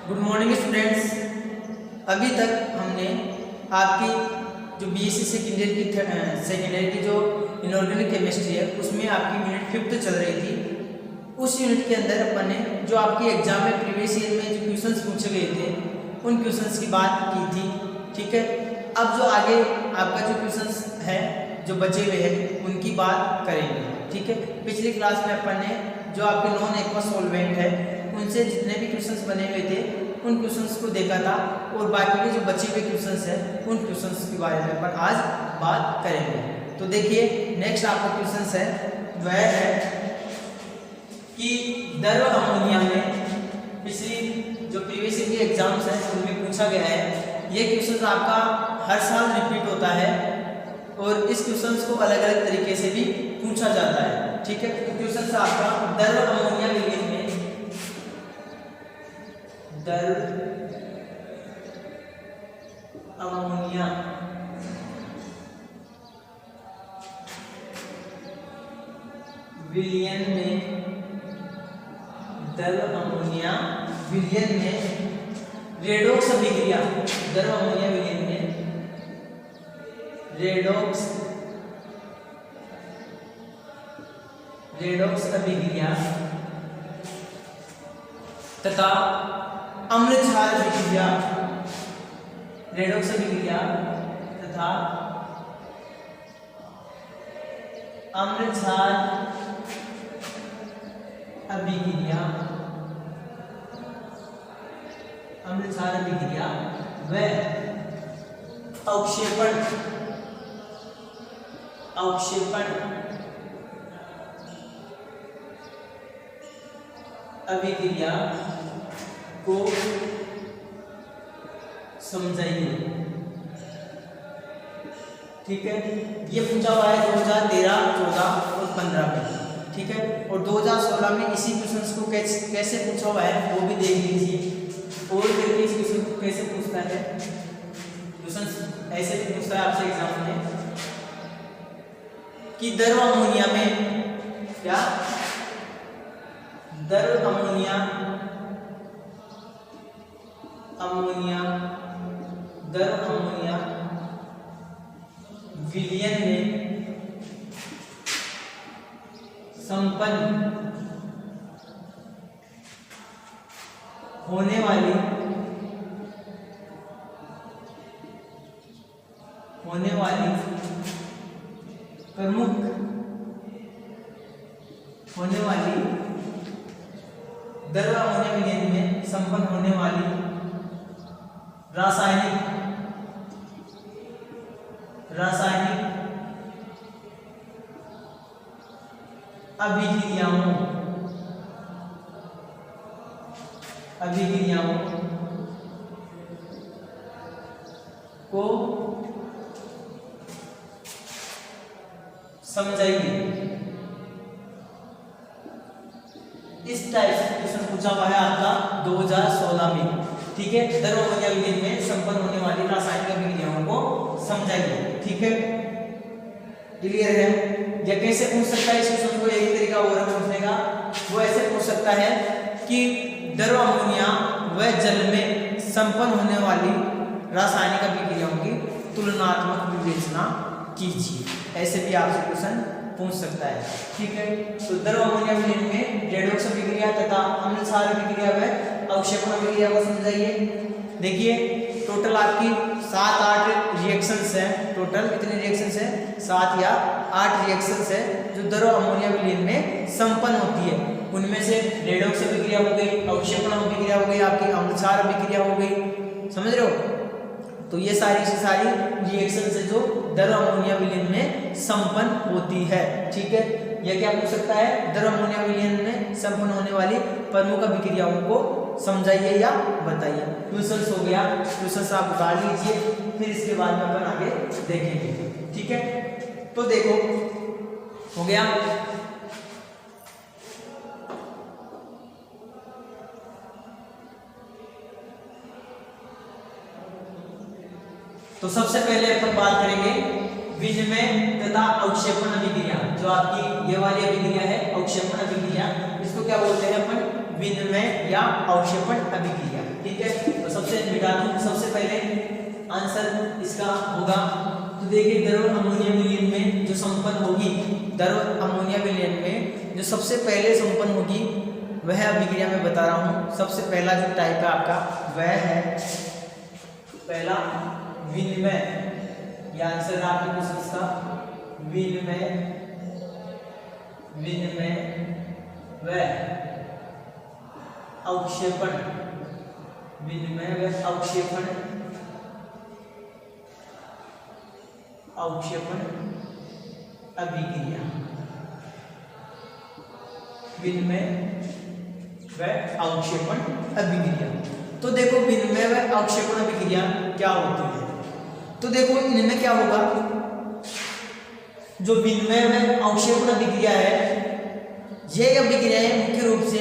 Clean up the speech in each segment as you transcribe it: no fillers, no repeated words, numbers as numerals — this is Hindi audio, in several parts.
Good morning students. अभी तक हमने आपकी जो बीएससी सेकेंडरी की जो इनऑर्गेनिक केमिस्ट्री है उसमें आपकी यूनिट 5 चल रही थी। उस यूनिट के अंदर अपन ने जो आपकी एग्जाम में प्रीवियस ईयर में जो क्वेश्चंस पूछे गए थे उन क्वेश्चंस की बात की थी। ठीक है, अब जो आगे आपका जो क्वेश्चंस है जो बचे हुए हैं उनकी बात करेंगे। ठीक है, पिछली क्लास में अपन ने जो आपके नॉन एक्वस सॉल्वेंट है उनसे जितने भी क्वेश्चंस बने हुए थे उन क्वेश्चंस को देखा था और बाकी के जो बचे हुए क्वेश्चंस हैं उन क्वेश्चंस के बारे में अपन आज बात करेंगे। तो देखिए नेक्स्ट आपका क्वेश्चंस है वह है कि द्रव अमोनिया में पिछली जो प्रीवियस ईयर के एग्जाम्स हैं उनमें पूछा गया है। ये क्वेश्चंस आपका हर साल रिपीट होता है और इस क्वेश्चंस को अलग अलग तरीके से भी पूछा जाता है। ठीक है, तो क्वेश्चंस आपका द्रव अमोनिया विलयन में द्रव अमोनिया विलयन में द्रव अमोनिया विलयन में रेडॉक्स अभिक्रिया द्रव अमोनिया विलयन में रेडॉक्स अभिक्रिया तथा अम्ल क्षार अभिक्रिया रेडॉक्स अभिक्रिया तथा अम्ल क्षार अभिक्रिया व अवक्षेपण अभिक्रिया को समझाइए। ठीक है, ये पूछा हुआ है 2013, 14 और 15 में। ठीक है, और 2016 में इसी क्वेश्चंस को कैसे पूछा हुआ है वो भी देख लीजिए। और फिर इस क्वेश्चन को कैसे पूछता है, क्वेश्चन ऐसे पूछता है आपसे एग्जाम में कि द्रव अमोनिया में क्या द्रव अमोनिया विलयन में संपन्न होने वाली प्रमुख द्रव अमोनिया विलयन में संपन्न होने वाली रासायनिक अभिक्रियाओं को समझाइए। इस टाइप से क्वेश्चन पूछा हुआ है आपका 2016 में। ठीक है, द्रव अमोनिया विलयन में संपन्न होने वाली रासायनिक अभिक्रियाओं को समझाइए। ठीक है, क्लियर है? या कैसे पूछ सकता है इस क्वेश्चन को? एक तरीका और पूछने का वो ऐसे पूछ सकता है कि द्रव अमोनिया व जल में संपन्न होने वाली रासायनिक अभिक्रियाओं की तुलनात्मक विवेचना कीजिए। ऐसे भी आपसे क्वेश्चन पूछ सकता है। ठीक है, तो द्रव अमोनिया विलयन में रेडॉक्स अभिक्रिया तथा अम्ल क्षार अभिक्रिया व अवक्षेपण अभिक्रिया को समझाइए। देखिए टोटल आपकी 7-8 रिएक्शंस हैं। टोटल कितने रिएक्शंस हैं? 7 या 8 रिएक्शंस है जो द्रव अमोनिया विलयन में संपन्न होती है। उनमें से रेडॉक्स अभिक्रिया हो गई, अवक्षेपण अभिक्रिया हो गई, आपकी अम्ल क्षार अभिक्रिया हो गई। समझ रहे हो? तो ये सारी की सारी रिएक्शंस है जो द्रव अमोनिया विलयन में संपन्न होती है। ठीक है, यह क्या पूछ सकता है? द्रव अमोनिया विलयन में संपन्न होने वाली प्रमुख अभिक्रियाओं को समझाइए या बताइए। क्वेश्चंस हो गया, क्वेश्चंस आप उतार लीजिए, फिर इसके बाद में अपन आगे देखेंगे। ठीक है, तो देखो हो गया। तो सबसे पहले अपन बात करेंगे विनिमय तथा अवक्षेपण अभिक्रिया। जो आपकी ये वाली अभिक्रिया है अवक्षेपण अभिक्रिया, इसको क्या बोलते हैं अपन? विनिमय या अवक्षेपण अभिक्रिया। ठीक ठीक है, तो सबसे मिटा दूं। सबसे पहले आंसर इसका होगा, तो देखिए द्रव अमोनिया विलयन में जो संपन्न होगी, द्रव अमोनिया विलयन में जो सबसे पहले संपन्न होगी वह अभिक्रिया में बता रहा हूँ। सबसे पहला जो टाइप है आपका वह है पहला विनिमय, यह आंसर आपके क्वेश्चन का विनिमय, विनिमय व अवक्षेपण, विनिमय व अवक्षेपण, अवक्षेपण अभिक्रिया, विनिमय व अवक्षेपण अभिक्रिया। तो देखो विनिमय व अवक्षेपण अभिक्रिया क्या होती है, तो देखो इनमें क्या होगा, जो विनिमय व अवक्षेपण अभिक्रिया है, ये अभिक्रियाएं मुख्य रूप से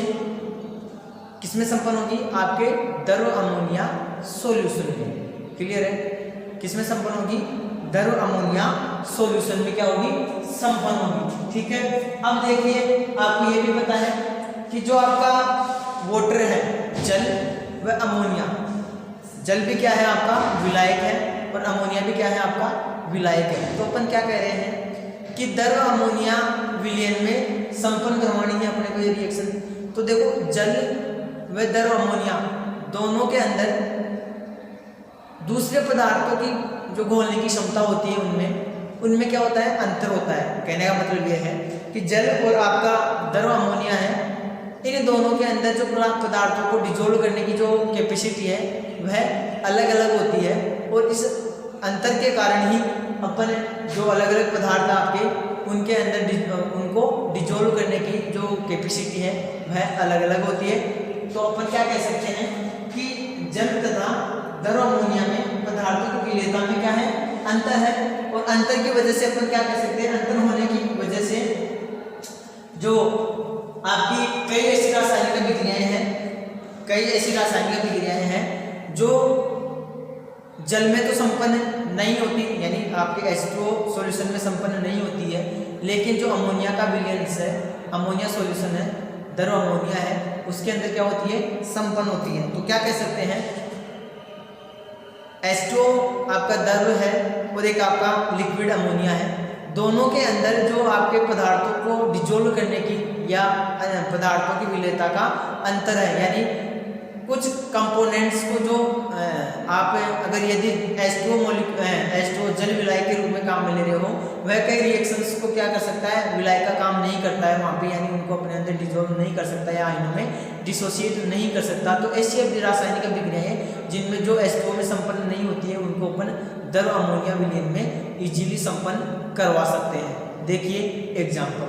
किसमें संपन्न होगी, आपके द्रव अमोनिया सॉल्यूशन में। क्लियर है, किसमें संपन्न होगी, द्रव अमोनिया सॉल्यूशन में क्या होगी, संपन्न होगी। ठीक है, अब देखिए आपको ये भी पता है कि जो आपका वाटर है, जल व अमोनिया, जल भी क्या है आपका विलायक है और अमोनिया भी क्या है आपका विलायक है। तो अपन क्या कह रहे हैं कि द्रव अमोनिया विलयन में संपन्न करवानी है अपने को ये रिएक्शन। तो देखो जल व द्रव अमोनिया दोनों के अंदर दूसरे पदार्थों की जो घोलने की क्षमता होती है उनमें क्या होता है, अंतर होता है। कहने का मतलब यह है कि जल और आपका द्रव अमोनिया है, इन दोनों के अंदर जो पदार्थों को डिजोल्व करने की जो कैपेसिटी है वह अलग अलग होती है, और इस अंतर के कारण ही अपन जो अलग अलग पदार्थ आपके उनके अंदर उनको डिजोल्व करने की जो कैपेसिटी है वह अलग अलग होती है। तो अपन क्या कह सकते हैं कि जल तथा द्रव अमोनिया में पदार्थों की विलेयता में क्या है, अंतर है, और अंतर की वजह से अपन क्या कह सकते हैं, अंतर होने की वजह से जो आपकी कई ऐसी रासायनिक अभिक्रियाएं हैं, कई ऐसी रासायनिक अभिक्रियाएं हैं जो जल में तो संपन्न नहीं होती, यानी आपके H2O सॉल्यूशन में संपन्न नहीं होती है, लेकिन जो अमोनिया का विलयन है, अमोनिया सॉल्यूशन है, द्रव अमोनिया है, उसके अंदर क्या होती है, संपन्न होती है। तो क्या कह सकते हैं, H2O आपका द्रव है और एक आपका लिक्विड अमोनिया है, दोनों के अंदर जो आपके पदार्थों को डिजोल्व करने की या पदार्थों की विलेयता का अंतर है, यानी कुछ कंपोनेंट्स को जो आप अगर यदि H2O जल विलायक के रूप में काम में ले रहे हो, वह कई रिएक्शंस को क्या कर सकता है, विलायक का काम नहीं करता है वहाँ पे, यानी उनको अपने अंदर डिजोल्व नहीं कर सकता या आयनों में डिसोसिएट नहीं कर सकता। तो ऐसी रासायनिक अभिक्रियाएं जिनमें जो H2O में संपन्न नहीं होती है उनको अपन द्रव अमोनिया विलयन में इजीली संपन्न करवा सकते हैं। देखिए एग्जाम्पल,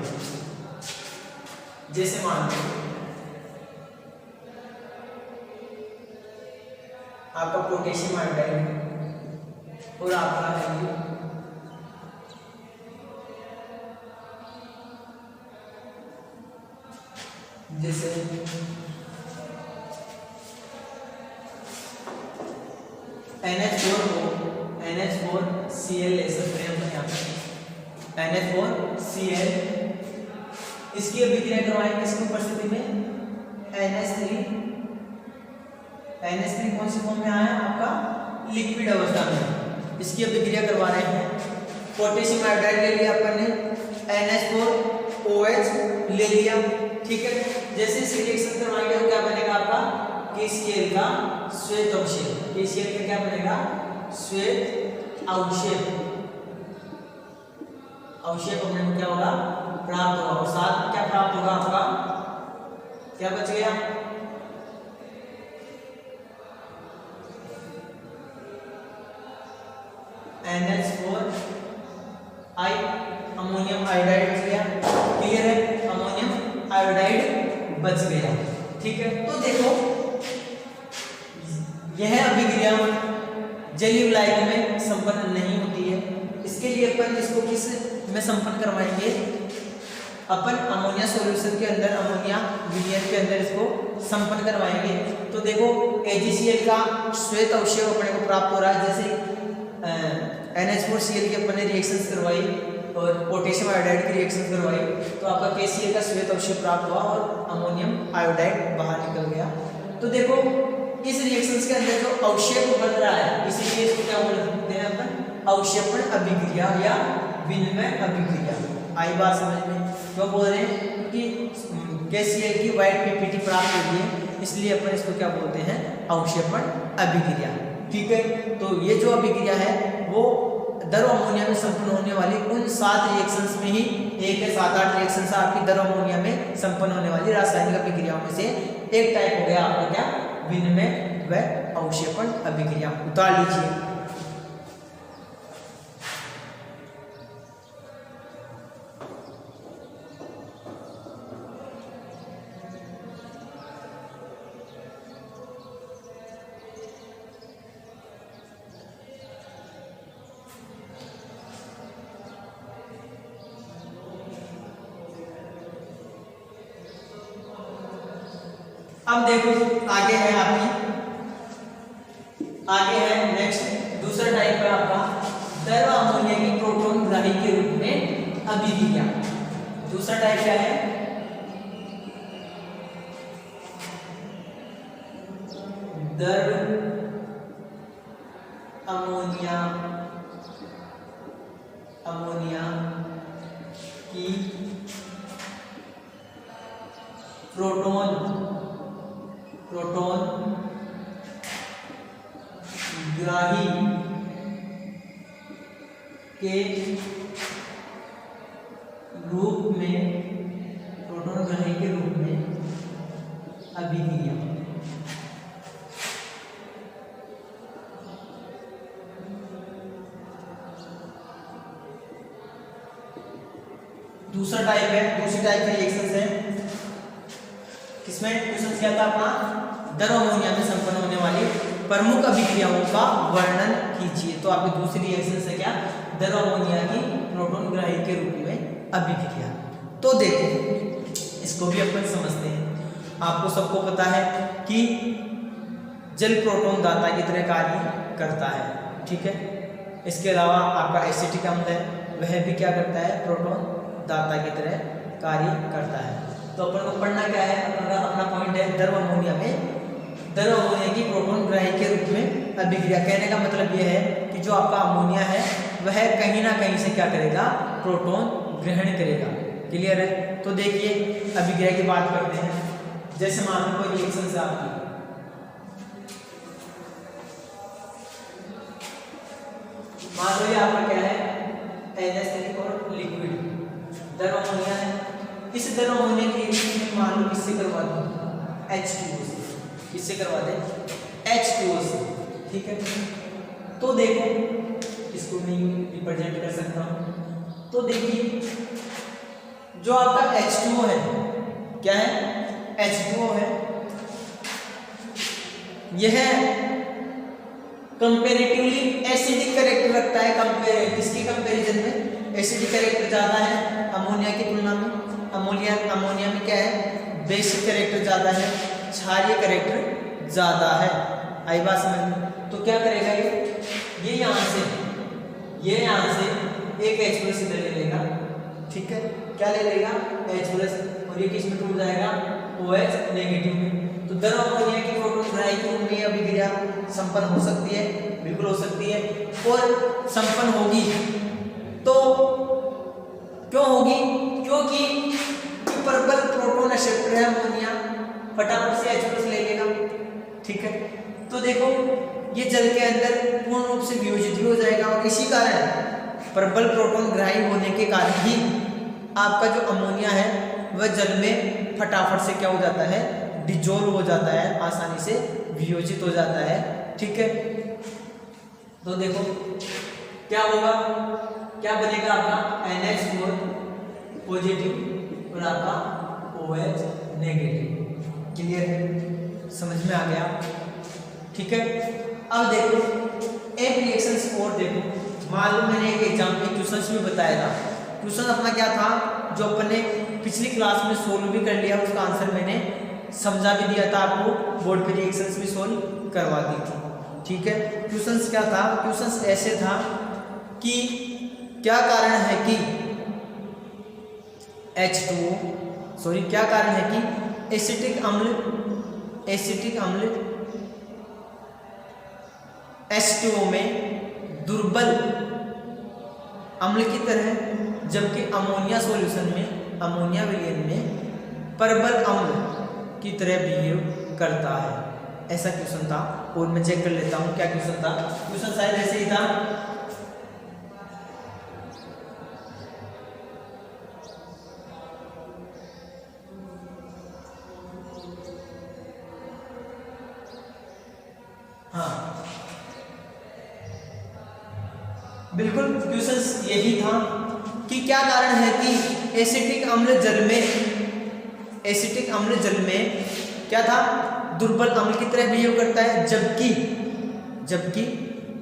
जैसे मान लो आपका पोटेशियम आयोडाइड और आपका है जैसे NH4Cl ले सकते हैं अपन यहाँ पे, NH4Cl, इसकी अभिक्रिया करवाएंगे किस परिस्थिति में, NH3 कौन सी फॉर्म में आया आपका, लिक्विड अवस्था में, इसकी अभिक्रिया करवा रहे हैं। पोटेशियम आयोडाइड ले लिया अपन ने, NH4OH ले लिया, ठीक है। जैसे इस रिएक्शन करवाएंगे तो क्या बनेगा आपका KCl का श्वेत अवक्षेप, KCl का क्या बनेगा, श्वेत अवक्षेप, अवक्षेप अपने को क्या होगा, प्राप्त होगा, और साथ में क्या प्राप्त होगा आपका, क्या बच गया, NH4 अमोनियम आयोडाइड बच गया। क्लियर है, अमोनियम आयोडाइड बच गया, ठीक है। तो देखो यह अभिक्रिया जलीय विलायक में संपन्न नहीं होती है, इसके लिए अपन इसको किस में संपन्न करवाएंगे, अपन अमोनिया सॉल्यूशन के अंदर, अमोनिया विलयन के अंदर इसको संपन्न करवाएंगे। तो देखो AgCl का श्वेत अवक्षेप अपने को प्राप्त हो रहा है, जैसे NH4Cl की अपन ने रिएक्शंस करवाई और पोटेशियम आयोडाइड की रिएक्शन करवाई, तो आपका KCl का श्वेत अवक्षेप प्राप्त हुआ और अमोनियम आयोडाइड बाहर निकल गया। तो देखो इस रिएक्शन के अंदर जो अवक्षेप बन रहा है, इसीलिए इसको क्या बोलते हैं अपन, अवक्षेपण अभिक्रिया या विनिमय अभिक्रिया। आई बात समझ में? क्यों बोल रहे हैं? क्योंकि कैल्शियम की व्हाइट पीपीटी प्राप्त होती है, इसलिए अपन इसको क्या बोलते हैं, अवक्षेपण अभिक्रिया। ठीक है, तो ये जो अभिक्रिया है वो दर अमोनिया में संपन्न होने वाली उन 7 रिएक्शंस में ही एक है। 7-8 रिएक्शंस आपकी दर अमोनिया में संपन्न होने वाली रासायनिक अभिक्रियाओं में से एक टाइप हो गया आपका क्या, विनिमय व अवक्षेपण अभिक्रिया। उतार लीजिए। अब देखो आगे है आपकी, आगे है नेक्स्ट दूसरा टाइप है आपका दर अमोनिया की प्रोटॉन ग्राही के रूप में अभिक्रिया। दूसरा टाइप क्या है, दर अमोनिया की प्रोटॉन ग्राही के रूप में, प्रोटॉन ग्राही के रूप में अभिक्रिया। दूसरा टाइप है, दूसरी टाइप के रिएक्शंस है। किसमें क्वेश्चन क्या था अपना, दर अमोनिया में संपन्न होने वाली प्रमुख अभिक्रियाओं का वर्णन कीजिए। तो आपकी दूसरी रिएक्शन है क्या, दर अमोनिया की प्रोटॉन ग्राही के रूप में अभिक्रिया। तो देखो इसको भी अपन समझते हैं। आपको सबको पता है कि जल प्रोटॉन दाता की तरह कार्य करता है, ठीक है। इसके अलावा आपका एसिटिक अम्ल है, वह भी क्या करता है, प्रोटॉन दाता की तरह कार्य करता है। तो अपन को पढ़ना क्या है, अपना पॉइंट है दर अमोनिया की प्रोटॉन ग्राही के रूप में अभिक्रिया। कहने का मतलब यह है कि जो आपका अमोनिया है वह कहीं ना कहीं से क्या करेगा, प्रोटॉन ग्रहण करेगा। क्लियर है? तो देखिए अभिक्रिया की बात करते हैं। जैसे मान लो कोई रिएक्शन से आपकी मान लो ये आपका क्या है, NH3 और लिक्विड दर अमोनिया है। इस दर अमोनिया की रिएक्शन में मान लो किससे करवा दो, H2O से। किससे करवा दे, H2O से, ठीक है। तो देखो इसको मैं रिप्रेजेंट कर सकता हूं। तो देखिए जो आपका H2O है, क्या है, H2O है, यह कंपैरेटिवली एसिडिक कैरेक्टर रखता है। किसकी कंपैरिजन में एसिडिक कैरेक्टर ज्यादा है अमोनिया की तुलना में। अमोनिया में क्या है, बेसिक कैरेक्टर ज्यादा है, क्षारीय कैरेक्टर ज्यादा है। आई बात समझ में? तो क्या करेगा ये यहाँ से एक H+ इधर ले लेगा, ठीक है। क्या ले लेगा, H+, और ये किस में टूट जाएगा, OH नेगेटिव में। तो दर अमोनिया की प्रोटॉन ग्राही के रूप में अभिक्रिया संपन्न हो सकती है, बिल्कुल हो सकती है। और संपन्न होगी तो क्यों होगी, क्योंकि प्रबल प्रोटॉन एक्सेप्टर है अमोनिया, फटाफट से H+ ले लेगा, ठीक है। तो देखो ये जल के अंदर पूर्ण रूप से वियोजित भी हो जाएगा, और इसी कारण प्रबल प्रोटॉन ग्राही होने के कारण ही आपका जो अमोनिया है वह जल में फटाफट से क्या हो जाता है, डिजोल्व हो जाता है, आसानी से वियोजित हो जाता है, ठीक है। तो देखो क्या होगा, क्या बनेगा आपका NH4 पॉजिटिव और आपका OH नेगेटिव। क्लियर है, समझ में आ गया, ठीक है। अब देखो एक रिएक्शन और देखो, मालूम मैंने एक एग्जाम्पल क्वेश्चन में बताया था। क्वेश्चन अपना क्या था, जो अपने पिछली क्लास में सोल्व भी कर लिया, उसका आंसर मैंने समझा भी दिया था आपको, बोर्ड पे रिएक्शंस भी सोल्व करवा दी थी, ठीक है। क्वेश्चंस क्या था, क्वेश्चंस ऐसे था कि क्या कारण है कि क्या कारण है कि एसिटिक अम्ल H2O में दुर्बल अम्ल की तरह, जबकि अमोनिया सॉल्यूशन में, अमोनिया विलयन में प्रबल अम्ल की तरह बिहेव करता है। ऐसा क्वेश्चन था और मैं चेक कर लेता हूं क्या क्वेश्चन था। क्वेश्चन शायद ऐसे ही था, हाँ बिल्कुल क्वेश्चन यही था कि क्या कारण है कि एसिटिक अम्ल जल में, एसिटिक अम्ल जल में क्या था, दुर्बल अम्ल की तरह बिहेव करता है, जबकि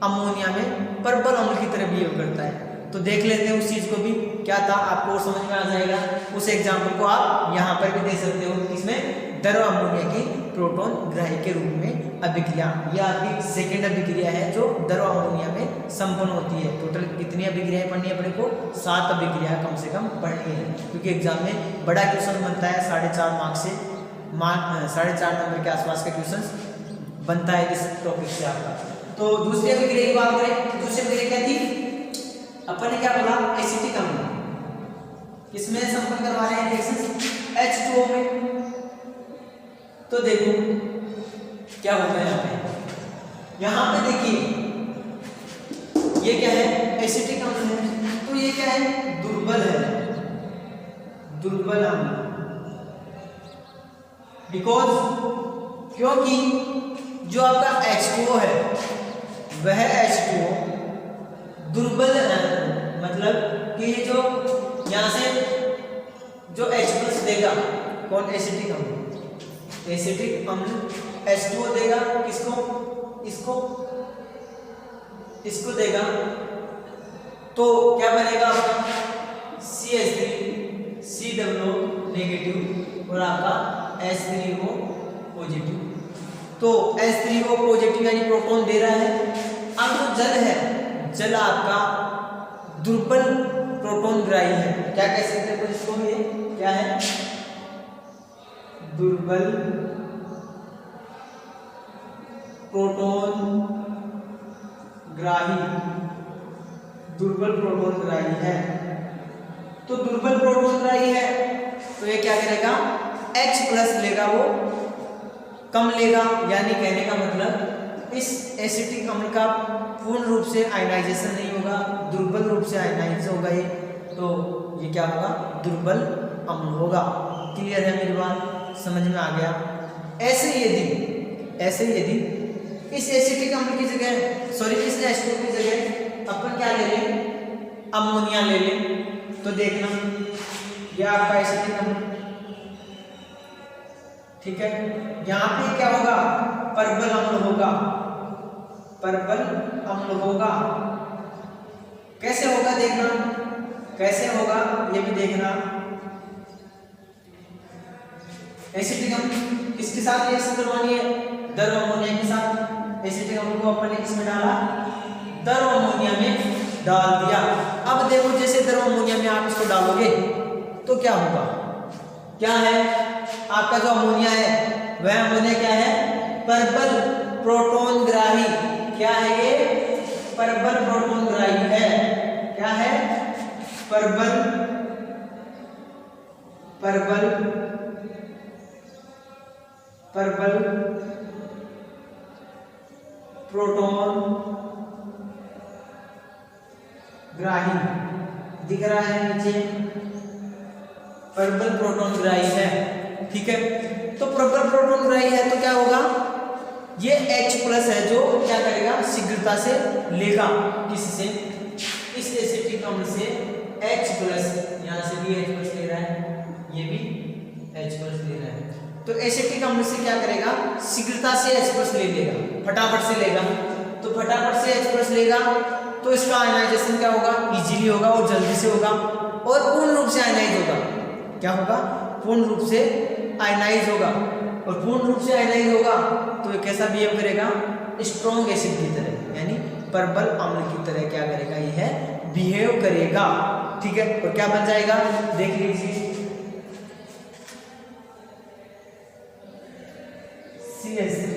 अमोनिया में प्रबल अम्ल की तरह बिहेव करता है। तो देख लेते हैं उस चीज को भी क्या था, आपको और समझ में आ जाएगा। उस एग्जाम्पल को आप यहाँ पर भी दे सकते हो, इसमें द्रव अमोनिया की प्रोटॉन ग्राही के रूप में अभिक्रिया, यह आपकी सेकेंड अभिक्रिया है जो द्रव अमोनिया में संपन्न होती है। टोटल कितनी अभिक्रियाएं पढ़नी है अपने को, 7 अभिक्रिया कम से कम पढ़नी है, क्योंकि एग्जाम में बड़ा क्वेश्चन बनता है 4.5 मार्क्स से, 4.5 नंबर के आसपास का क्वेश्चन बनता है इस टॉपिक से आपका। तो दूसरी अभिक्रिया की बात करें, दूसरी अभिक्रिया क्या थी, अपन ने क्या बोला, एसिटिक अम्ल किसमें संपन्न करवा रहे हैं रिएक्शन, H2O में। तो देखो क्या होता है यहाँ पे देखिए ये क्या है, एसिटिक अम्ल है, तो ये क्या है, दुर्बल है, दुर्बल अम्ल, बिकॉज क्योंकि जो आपका H2O है वह H2O दुर्बल मतलब कि ये जो यहाँ से जो H+ देगा, कौन, एसिटिक अम्ल, एसिटिक अम्ल H2O देगा, किसको, इसको देगा, तो क्या बनेगा आपका CH3 COO नेगेटिव और आपका H3O पॉजिटिव। तो H3O पॉजिटिव यानी प्रोटॉन दे रहा है। अब जो जल है, जल आपका दुर्बल प्रोटॉन ग्राही है, क्या कह सकते हैं इसको, ये क्या है, दुर्बल प्रोटॉन ग्राही, दुर्बल प्रोटॉन ग्राही है। तो दुर्बल प्रोटॉन ग्राही है तो ये क्या करेगा, H+ लेगा, वो कम लेगा, यानी कहने का मतलब इस एसिटिक अम्ल का पूर्ण रूप से आयनाइजेशन नहीं होगा, दुर्बल रूप से आयनाइज होगा ये, तो ये क्या होगा, दुर्बल अम्ल होगा। क्लियर है मेरी बात, समझ में आ गया। ऐसे यदि इस एसिटिक अम्ल की जगह, सॉरी इस H2O की जगह अपन क्या ले लें, अमोनिया ले लें, तो देखना ये आपका एसिटिक अम्ल, ठीक है, यहाँ पे क्या होगा, प्रबल अम्ल होगा, प्रबल अम्ल होगा। कैसे होगा देखना, कैसे होगा ये भी देखना। एसिटिक अम्ल किसके साथ रिएक्शन करवानी है, द्रव अमोनिया के साथ। एसिटिक अम्ल को अपन ने किसमें डाला, द्रव अमोनिया में डाल दिया। अब देखो जैसे द्रव अमोनिया में आप इसको डालोगे तो क्या होगा, क्या है आपका जो अमोनिया है वह अमोनिया क्या है, प्रबल प्रोटॉन ग्राही, क्या है ये, प्रबल प्रोटॉन ग्राही है, क्या है, प्रबल प्रोटॉन ग्राही, दिख रहा है नीचे, प्रबल प्रोटॉन ग्राही है, ठीक है। तो प्रबल प्रोटॉन ग्राही है तो क्या होगा, ये H+ है जो क्या करेगा, शीघ्रता से लेगा, किससे, इस एसिटिक अम्ल से H+, यहाँ से भी H+ ले रहा है, ये भी H+ ले रहा है, तो एसिटिक अम्ल से क्या करेगा, शीघ्रता से H+ ले लेगा, फटाफट से लेगा। तो फटाफट से H+ लेगा तो इसका आयनाइजेशन क्या होगा, इजीली होगा और जल्दी से होगा और पूर्ण रूप से आयनाइज होगा। क्या होगा, पूर्ण रूप से आयनाइज होगा, और पूर्ण रूप से आयनाइज होगा तो ये कैसा बिहेव करेगा, स्ट्रॉन्ग एसिड की तरह, यानी प्रबल अम्ल की तरह क्या करेगा, यह बिहेव करेगा, ठीक है। और क्या बन जाएगा, देख लीजिए, CH3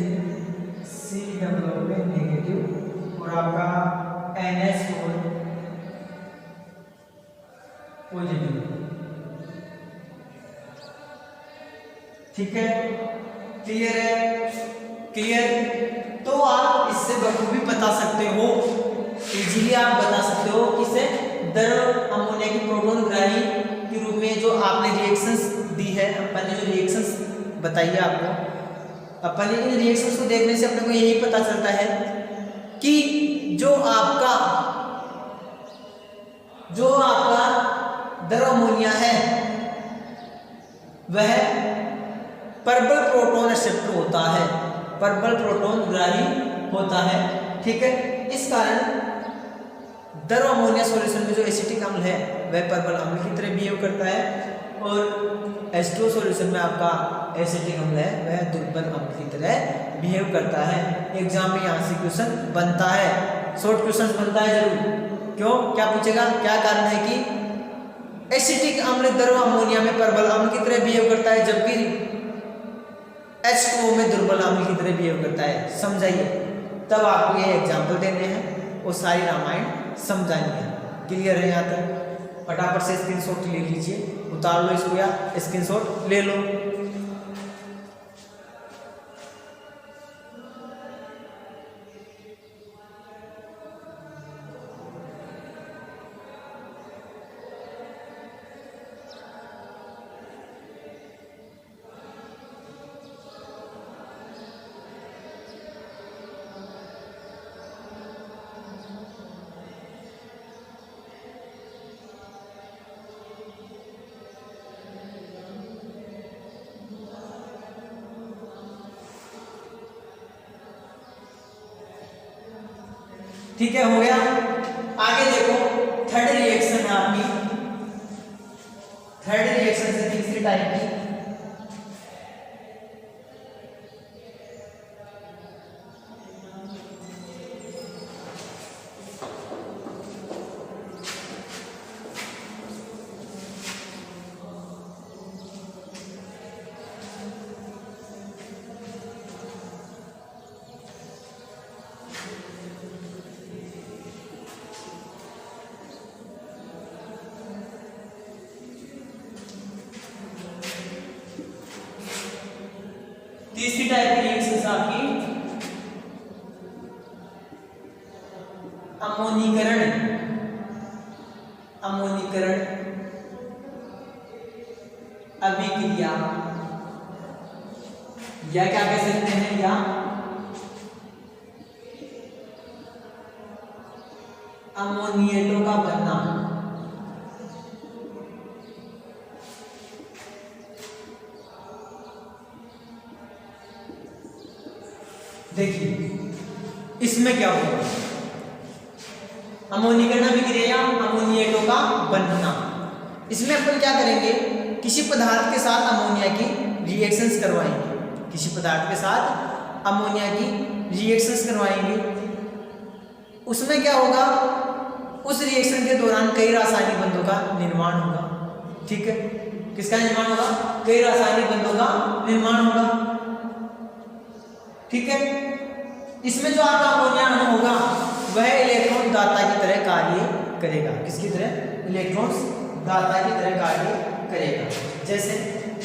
COO नेगेटिव और आपका NH4 पॉजिटिव। ठीक है, क्लियर है? क्लियर? तो आप इससे बखूबी बता सकते हो, इजीली आप बता सकते हो किसे द्रव अमोनिया की प्रोटॉन ग्राही के रूप में जो आपने रिएक्शंस दी है, अपन ने जो रिएक्शंस बताई है आपको, अपन इन रिएक्शंस को देखने से अपने को यही पता चलता है कि जो आपका द्रव अमोनिया है वह प्रबल प्रोटॉन एक्सेप्टर होता है, प्रबल प्रोटॉन ग्राही होता है। ठीक है, इस कारण द्रव अमोनिया सॉल्यूशन में जो एसिटिक अम्ल है वह प्रबल अम्ल की तरह बिहेव करता है, और H2O सॉल्यूशन में आपका एसिटिक अम्ल है वह दुर्बल अम्ल की तरह बिहेव करता है। एग्जाम में यहाँ से क्वेश्चन बनता है, शॉर्ट क्वेश्चन बनता है जरूर। क्यों, क्या पूछेगा, क्या कारण है कि एसिटिक अम्ल द्रव अमोनिया में प्रबल अम्ल की तरह बिहेव करता है, जबकि H2O में दुर्बल अम्ल की तरह बिहेव करता है। समझाइए, तब आपको ये एग्जाम्पल देने हैं और सारी रामायण समझानी है। क्लियर है यहाँ तक? फटाफट से स्क्रीनशॉट ले लीजिए, उतार लो इसको या स्क्रीनशॉट ले लो। ठीक है, हो गया। आगे देखो, थर्ड रिएक्शन है आपकी, थर्ड रिएक्शन से तीसरी टाइप की। तीसरी टाइप की रिएक्शन आपकी अमोनीकरण, अमोनीकरण अभिक्रिया, या क्या कह सकते हैं, या अमोनिएटों का बनना। देखिए इसमें क्या होगा, अमोनीकरण अभिक्रिया, अमोनिएटों का बनना। इसमें अपन क्या करेंगे, किसी पदार्थ के साथ अमोनिया की रिएक्शंस करवाएंगे, किसी पदार्थ के साथ अमोनिया की रिएक्शंस करवाएंगे। उसमें क्या होगा, उस रिएक्शन के दौरान कई रासायनिक बंधों का निर्माण होगा। ठीक है, किसका निर्माण होगा, कई रासायनिक बंधों का निर्माण होगा। ठीक है, इसमें जो आपका अमोनिया अणु होगा वह इलेक्ट्रॉन दाता की तरह कार्य करेगा। किसकी तरह, इलेक्ट्रॉन्स दाता की तरह कार्य करेगा। जैसे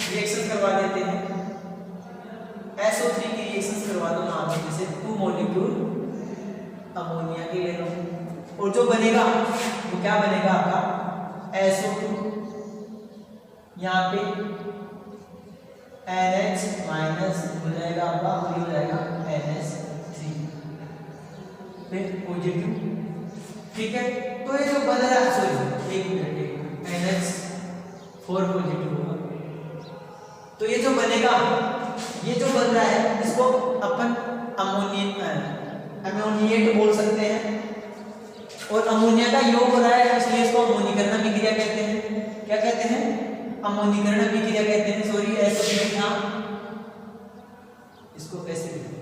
रिएक्शन करवा देते हैं, SO3 की रिएक्शन करवा दो नाम है, जैसे 2 मॉलिक्यूल अमोनिया के ले लो, और जो बनेगा वो क्या बनेगा आपका SO2, यहाँ पे NH माइनस हो जाएगा आपका, और हो जाएगा NH3 फिर पॉजिटिव। ठीक है, तो ये जो बन रहा है, सॉरी एक मिनट, NH4 पॉजिटिव होगा। तो ये जो बनेगा, ये जो बन रहा है इसको अपन अमोनिएट बोल सकते हैं, और अमोनिया का योग हो रहा है इसलिए इसको अमोनीकरण अभिक्रिया कहते हैं। क्या कहते हैं, अमोनीकरण अभिक्रिया कहते हैं। सॉरी SO3 था, इसको कैसे लिखें,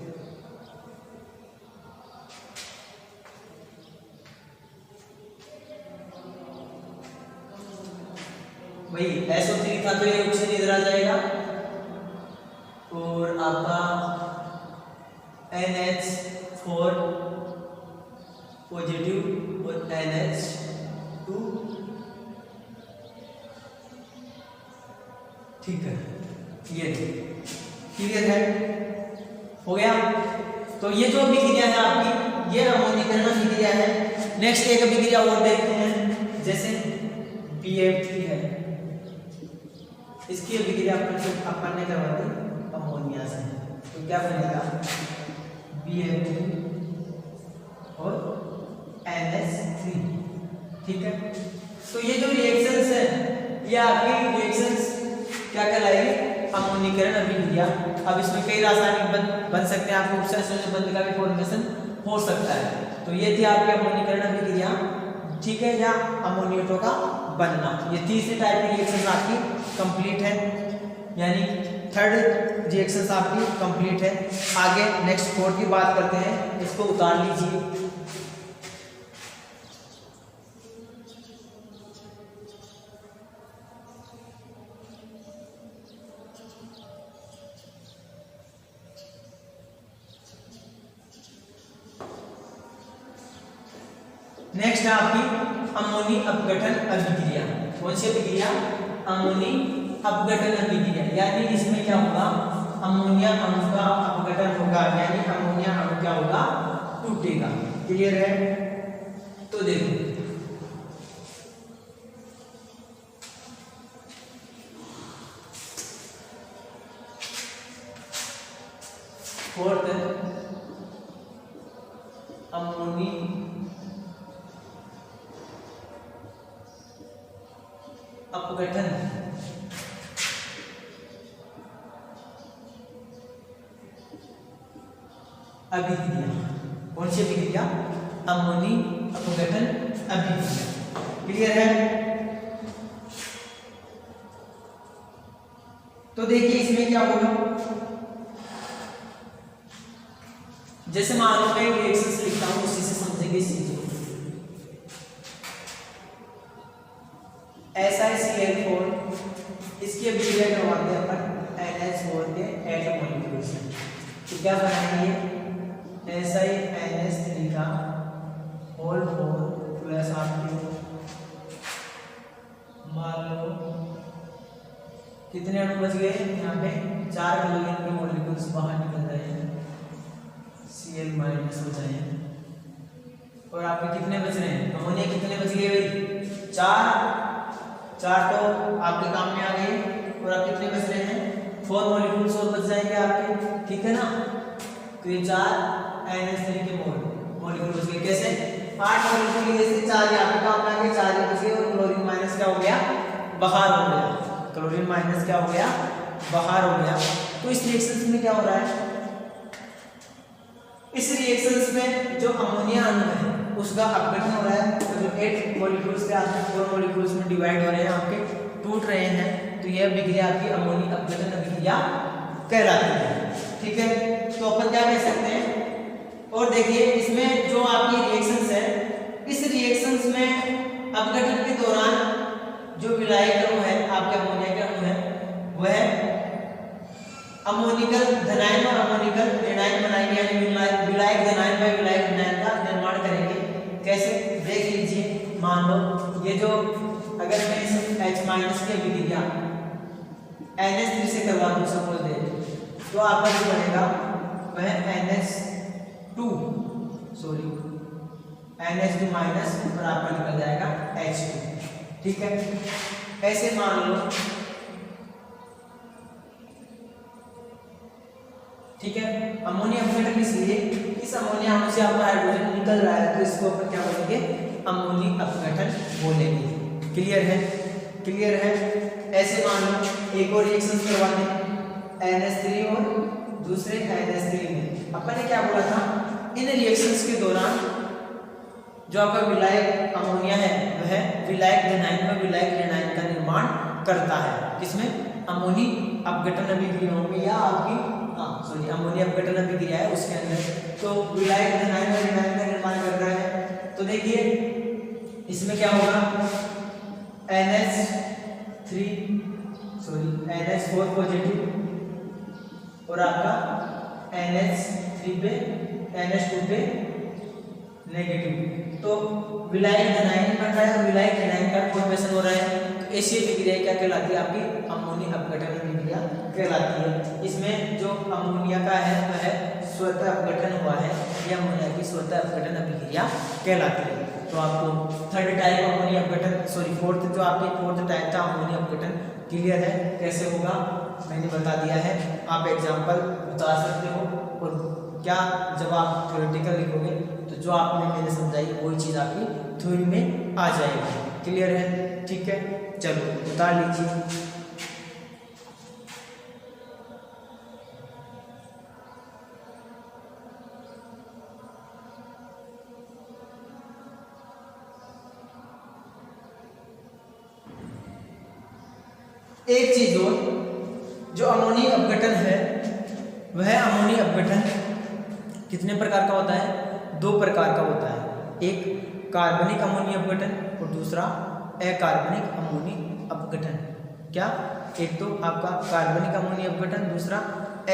वही SO3 था तो ये ऑप्शन इधर आ जाएगा, और आपका NH4 पॉजिटिव और NH2, ठीक है, ये क्लियर है, हो गया। तो ये जो अभिक्रिया है आपकी, ये अमोनीकरण अभिक्रिया है। नेक्स्ट एक अभिक्रिया और देखते हैं, जैसे BF3 है, इसकी अभिक्रिया अपन ने करवा दी अमोनिया से, तो क्या बनेगा BF3 और NH3, ठीक है। तो ये जो रिएक्शंस है, ये आपकी रिएक्शंस क्या कहलाएगी, अमोनीकरण अभिक्रिया। अब इसमें कई रासायनिक बन सकते हैं, आपको उपसंयोजन बंध का भी फॉर्मेशन हो सकता है। तो ये थी आपकी अमोनीकरण अभिक्रिया, ठीक है, या अमोनियटों का बनना। ये तीसरी टाइप की रिएक्शन आपकी कंप्लीट है, यानी थर्ड रिएक्शंस आपकी कंप्लीट है। आगे नेक्स्ट फोर्थ की बात करते हैं, इसको उतार लीजिए। नेक्स्ट है आपकी अमोनी अपघटन अभिक्रिया। कौन सी अभिक्रिया, अमोनी अपघटन अभिक्रिया, यानी इसमें क्या होगा, अमोनिया अणु का अपघटन होगा, यानी अमोनिया अणु क्या होगा, टूटेगा। क्लियर है। तो देखो फोर्थ अमोनी अपघटन अभिक्रिया। कौन सी अभिक्रिया, अमोनी अपघटन अभिक्रिया। क्लियर है। तो देखिए इसमें क्या होगा, जैसे मान लो मैं रिएक्शंस लिखता हूं, उसी से समझेंगे इस चीज को। SiCl4, इसकी अभिक्रिया करवाते हैं अपन NH4 के एट मॉलिक्यूल से, तो क्या बनाएंगे, SiNH3 का होल 4 प्लस आपके मान लो कितने अणु बच गए, यहाँ पे 4 क्लोरीन के मॉलिक्यूल्स बाहर निकल रहे हैं, Cl माइनस हो जाए, और आपके कितने बच रहे हैं, अमोनिया कितने बच गए भाई, 4 तो आपके काम में आ गए, और आप कितने बच रहे हैं, 4 मॉलिक्यूल्स और बच जाएंगे आपके, ठीक है ना। तो ये 4 NH3 के मॉलिक्यूल बच गए, कैसे 8 मॉलिक्यूल की जैसे 4 यहाँ पे काम में आ गए, 4 बच गए, और क्लोरीन माइनस क्या हो गया, बाहर हो गया, क्लोरीन माइनस क्या हो गया, बाहर हो गया। तो इस रिएक्शन में क्या हो रहा है, इस रिएक्शंस में जो अमोनिया अणु है उसका अपघटन हो रहा है, तो जो 8 मॉलिक्यूल्स के आसपास 4 मॉलिक्यूल्स में डिवाइड हो रहे हैं, आपके टूट रहे हैं, तो यह अभिक्रिया आपकी अमोनी अपघटन अभिक्रिया कहलाती है, ठीक है। तो अपन क्या कह सकते हैं, और देखिए इसमें जो आपकी रिएक्शंस है, इस रिएक्शंस में अपघटन के दौरान जो विलायक अणु है, आपके अमोनिया के अणु है, वह अमोनिकल धनायन और अमोनिकल ऋणायन बनाएंगे, यानी विलायक धनायन व विलायक ऋणायन का निर्माण करेंगे। कैसे, देख लीजिए, मान लो ये जो अगर मैं इस H माइनस की अभिक्रिया NH3 से करवा दूं सपोज दे, तो आपका जो बनेगा वह NH2 माइनस और आपका निकल जाएगा H2, ठीक है। ऐसे मान लो, ठीक है, अमोनिया अपघटन इसलिए इस अमोनिया अणु से आपका हाइड्रोजन निकल रहा है, तो इसको अपन क्या बोलेंगे, अमोनी अपघटन बोलेंगे। क्लियर है, क्लियर है। ऐसे मान लो एक और रिएक्शन करवाते हैं NH3 और दूसरे NH3 में, अपन ने क्या बोला था, इन रिएक्शंस के दौरान जो आपका विलायक अमोनिया है वह विलायक धनायन व विलायक ऋणायन का निर्माण करता है, किसमें, अमोनी अपघटन अभिक्रियाओं में, या आपकी अमोनिया अपघटन अभिक्रिया है उसके अंदर, तो विलायक धनायन और ऋणायन का निर्माण कर रहा है। तो देखिए इसमें क्या होगा, NH4 पॉजिटिव और आपका NH2 पे नेगेटिव। तो विलायक एनायन बन रहा है और विलायक एनायन का फॉर्मेशन हो रहा है। तो ऐसी अभिक्रिया क्या कहलाती है? आपकी अमोनी अपघटन अभिक्रिया कहलाती है। इसमें जो अमोनिया का है वह स्वतः अपघटन हुआ है, यह अमोनिया की स्वतः अपघटन अभिक्रिया कहलाती है। तो आपको थर्ड टाइप अमोनिया अपघटन फोर्थ जो आपके फोर्थ टाइप था अमोनिया अपघटन क्लियर है कैसे होगा मैंने बता दिया है। आप एग्जाम्पल बता सकते हो और क्या जब आप थ्योरेटिकल लिखोगे तो जो आपने मैंने समझाई वही चीज़ आपकी थ्योरी में आ जाएगी। क्लियर है? ठीक है, चलो बता लीजिए। एक चीज और, जो अमोनी अपघटन है वह अमोनी अपघटन कितने प्रकार का होता है? 2 प्रकार का होता है। एक कार्बनिक अमोनी अपघटन और दूसरा अकार्बनिक अमोनी अपघटन। क्या? एक तो आपका कार्बनिक अमोनी अपघटन, दूसरा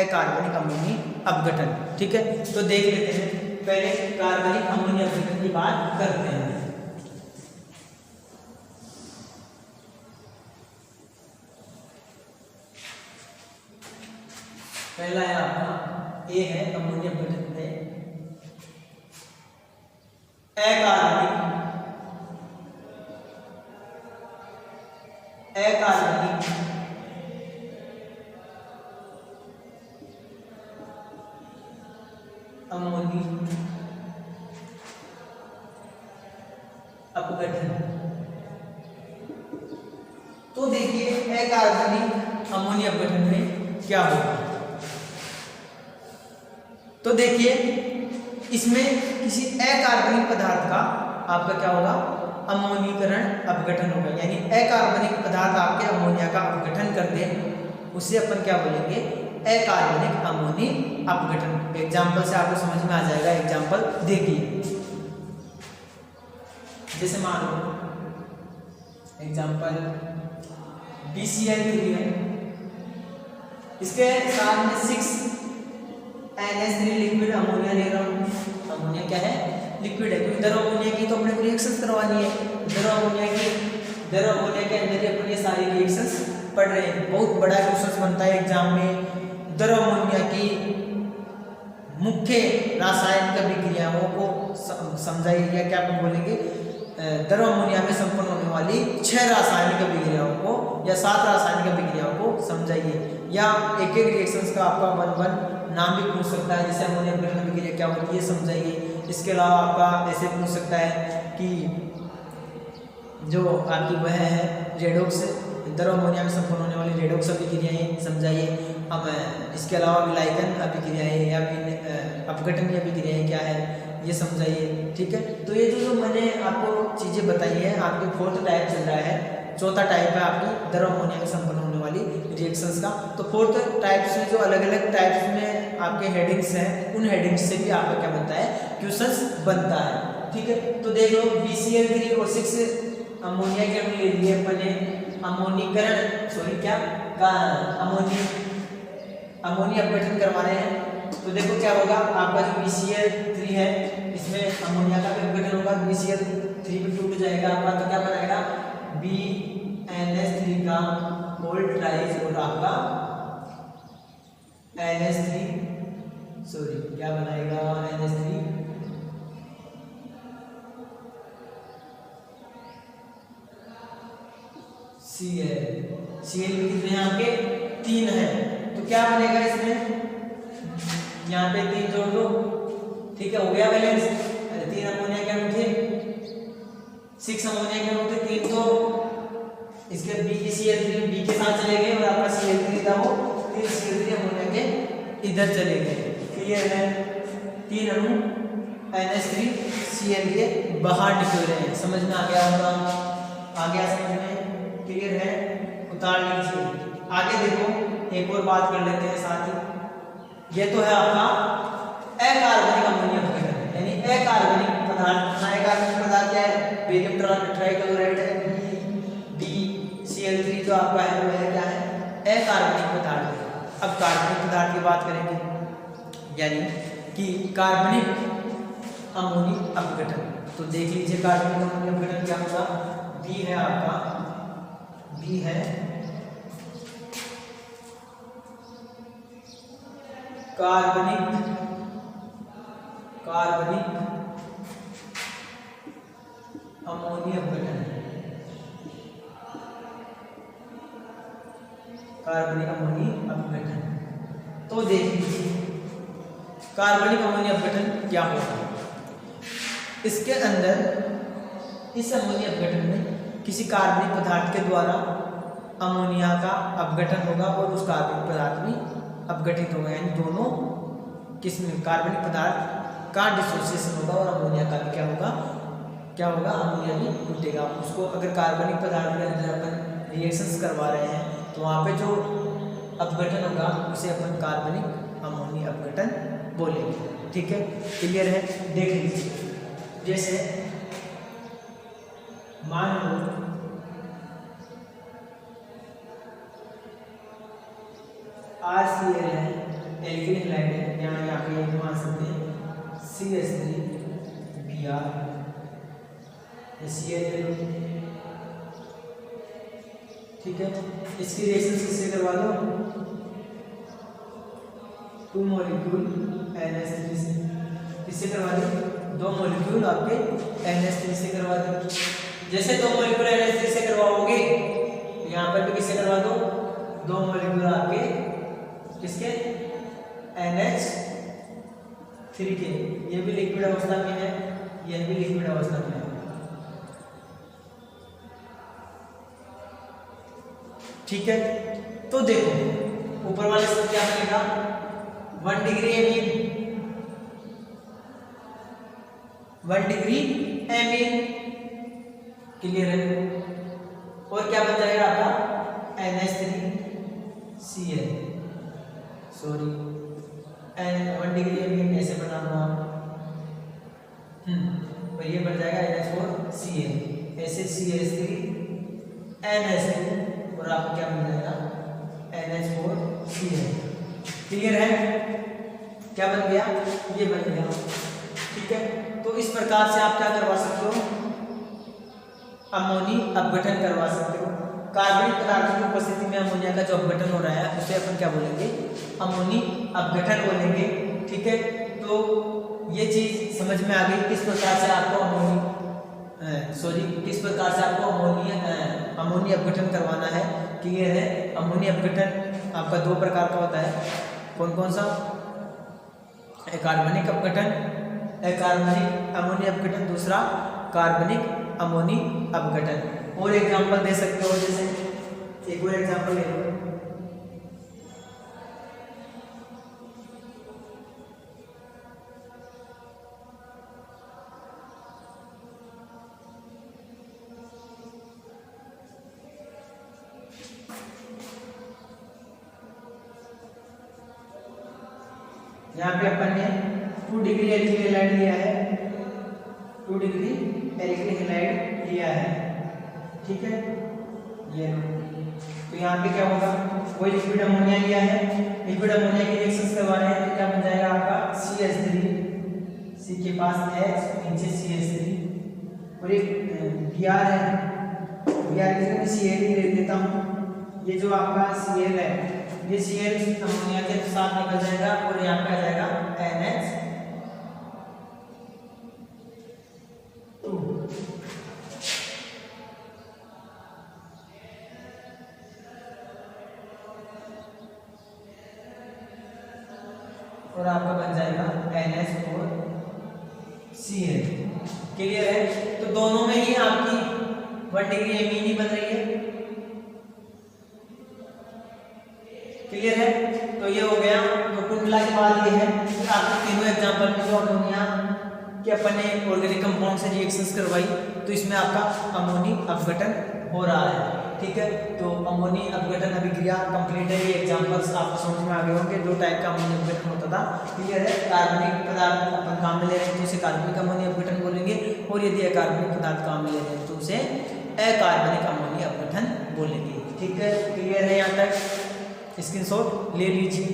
अकार्बनिक अमोनी अपघटन। ठीक है, तो देख लेते हैं। पहले कार्बनिक अमोनी अपघटन की बात करते हैं। पहला है आपका ए है अमोनिया अपघटन में अकार्बनिक अमोनी अपघटन। तो देखिए अकार्बनिक अमोनी अपघटन में क्या होगा। तो देखिए इसमें किसी अकार्बनिक पदार्थ का आपका क्या होगा? अमोनीकरण अपघटन होगा। यानी अकार्बनिक पदार्थ आपके अमोनिया का अपघटन कर दे, उसे अपन क्या बोलेंगे? अकार्बनिक अमोनी अपघटन। एग्जाम्पल से आपको समझ में आ जाएगा। एग्जाम्पल देखिए, जैसे मान लो एग्जाम्पल BCl3 है, इसके साथ में 6NH3 लिक्विड अमोनिया ले रहा हूँ। अमोनिया क्या है? लिक्विड है, क्योंकि दर अमोनिया की तो अपने को रिएक्शंस करवानी है। दर अमोनिया के अंदर ही अपन ये सारी रिएक्शंस पढ़ रहे हैं। बहुत बड़ा क्वेश्चन बनता है एग्जाम में। दर अमोनिया की मुख्य रासायनिक अभिक्रियाओं को समझाइए, या क्या अपन बोलेंगे? दर अमोनिया में संपन्न होने वाली 6 रासायनिक अभिक्रियाओं को या 7 रासायनिक अभिक्रियाओं को समझाइए। या एक एक रिएक्शंस का आपका 1 नाम भी पूछ सकता है, जैसे अमोनिया अपघटन अभिक्रिया क्या होती है समझाइए। इसके अलावा आपका ऐसे पूछ सकता है कि जो आपकी वह है रेडॉक्स, दर अमोनिया में संपन्न होने वाली रेडॉक्स अभिक्रियाएं समझाइए। अब इसके अलावा विलायकन अभिक्रियाएं या अपघटनीय अभिक्रियाएं क्या है ये समझाइए। ठीक है, तो ये जो मैंने आपको चीज़ें बताई है आपके 4th टाइप चल रहा है। 4था टाइप है आपकी दर अमोनिया में संपन्न होने वाली रिएक्शंस का। तो 4th टाइप से जो अलग अलग टाइप्स में आपके हेडिंग्स हैं, उन हेडिंग्स से भी आपका क्या बनता है? क्वेश्चंस बनता है। ठीक है, तो देख लो BCl3 और 6 अमोनिया के हम ले लिए अपने अमोनीकरण क्या का अमोनिया अपघटन करवा रहे हैं। तो देखो क्या होगा, आपका जो BCl3 है इसमें अमोनिया का भी अपघटन होगा, BCl3 भी टूट जाएगा आपका। तो क्या बनाएगा? BNH3 का होल ट्राइज और आपका क्या बनाएगा? NH3 Cl कितने हैं आपके? 3 है। तो क्या बनेगा इसमें? यहाँ पे 3 जोड़ दो। ठीक है, हो गया बैलेंस। 3 अमोनिया के अणु थे, 6 अमोनिया के अणु थे, 3 तो इसके BCl3 B के साथ चले गए और आपका Cl3 था वो 3 Cl3 अमोनिया के इधर चले गए। क्लियर है? 3 अणु NH3 Cl के बाहर निकल रहे हैं। समझ में आ गया होगा? आ गया समझ में? क्लियर है? उतार लीजिए। आगे देखो, एक और बात कर लेते हैं साथ ही। ये तो है आपका अकार्बनिक अमोनिया अपघटन, यानी अकार्बनिक पदार्थ। अकार्बनिक पदार्थ क्या है? बेरियम ट्राइक्लोराइड है, BCl3 जो आपका है वो है क्या है? अकार्बनिक पदार्थ। अब कार्बनिक पदार्थ की बात करेंगे, यानी कि कार्बनिक अमोनी अपघटन। तो देख लीजिए कार्बनिक अमोनी अपघटन क्या होगा। बी है आपका, बी है कार्बनिक अमोनी अपघटन, कार्बनिक अमोनी अपघटन। तो देख लीजिए कार्बनिक अमोनी अपघटन क्या होगा। इसके अंदर इस अमोनी अपघटन में किसी कार्बनिक पदार्थ के द्वारा अमोनिया का अपघटन होगा और उस कार्बनिक पदार्थ में अपघटित होगा, यानी दोनों किसमें कार्बनिक पदार्थ का डिसोसिएशन होगा और अमोनिया का भी क्या होगा अमोनिया भी टूटेगा। उसको अगर कार्बनिक पदार्थ के अंदर अपन रिएक्शंस करवा रहे हैं तो वहाँ पे जो अपघटन होगा उसे अपन कार्बनिक अमोनी अपघटन बोलेंगे। ठीक है, क्लियर है। देख लीजिए जैसे मान लो RCl है, एल्किल हैलाइड है, यहाँ पे मान सकते हैं CH3Br, Cl। ठीक है, इसकी रिएक्शन किससे करवा दो, 2 मॉलिक्यूल NH3 से। किससे करवा दो, 2 मॉलिक्यूल आपके NH3 से करवा दो। जैसे 2 मॉलिक्यूल NH3 से करवाओगे यहाँ पर भी किससे करवा दो, 2 मॉलिक्यूल आपके किसके NH3 के। ये भी लिक्विड अवस्था में है, यह भी लिक्विड अवस्था में है। ठीक है, तो देखो ऊपर वाले से क्या बनेगा, 1 degree amine, 1 degree amine. Clear है। और क्या बन जाएगा आपका NH3Cl, सॉरी 1 डिग्री एमीन ऐसे बना हुआ, और ये बन जाएगा NH4Cl, ऐसे CH3 NH2 और आपको क्या बन जाएगा NH4Cl। क्लियर है, क्या बन गया, ये बन गया। ठीक है, तो इस प्रकार से आप क्या करवा सकते हो, अमोनी अपघटन करवा सकते हो। कार्बनिक पदार्थों की उपस्थिति में अमोनिया का जो अपघटन हो रहा है उसे अपन क्या बोलेंगे, अमोनी अपघटन बोलेंगे। ठीक है, तो ये चीज समझ में आ गई किस प्रकार से आपको किस प्रकार से आपको अमोनी अपघटन करवाना है। क्लियर है। अमोनी अपघटन आपका 2 प्रकार का होता है, कौन कौन सा, कार्बनिक अपघटन, अकार्बनिक अमोनी अपघटन, दूसरा कार्बनिक अमोनी अपघटन। और एग्जांपल दे सकते हो, जैसे एक और एग्जांपल ले लो, यहाँ पे अपन ने 2 डिग्री एल्किल हैलाइड लिया है, 2 डिग्री एल्किल हैलाइड लिया है। ठीक है, ये तो यहाँ पे क्या होगा, कोई लिक्विड अमोनिया लिया है, लिक्विड अमोनिया की रिएक्शंस करवा रहे हैं तो क्या बन जाएगा आपका CH3, C के पास H, नीचे CH3 और एक Br है, Br की जगह Cl ही ले देता हूँ। ये जो आपका Cl है, ये Cl अमोनिया के साथ निकल जाएगा और यहाँ पे आ जाएगा NH2। और आपका बन जाएगा NH4Cl। क्लियर है। तो दोनों में ही आपकी 1 डिग्री एमीन ही बन रही है। क्लियर है। तो ये हो गया। तो कुल मिला के बाद ये है कि आपको तीनों एग्जांपल में जो अमोनिया के अपन ने ऑर्गेनिक कंपाउंड से रिएक्शंस करवाई तो इसमें आपका अमोनी अपघटन हो रहा है। ठीक है, तो अमोनी अपघटन अभिक्रिया कंप्लीट है। ये एग्जांपल्स आपको समझ में आ गए होंगे, 2 टाइप का अमोनी अपघटन होता था। क्लियर है। कार्बनिक पदार्थ अपन काम में ले रहे हैं तो उसे कार्बनिक अमोनी अपघटन बोलेंगे, और यदि अकार्बनिक पदार्थ काम में ले रहे हैं तो उसे अकार्बनिक अमोनी अपघटन बोलेंगे। ठीक है, क्लियर है। यहाँ तक स्क्रीनशॉट ले लीजिए।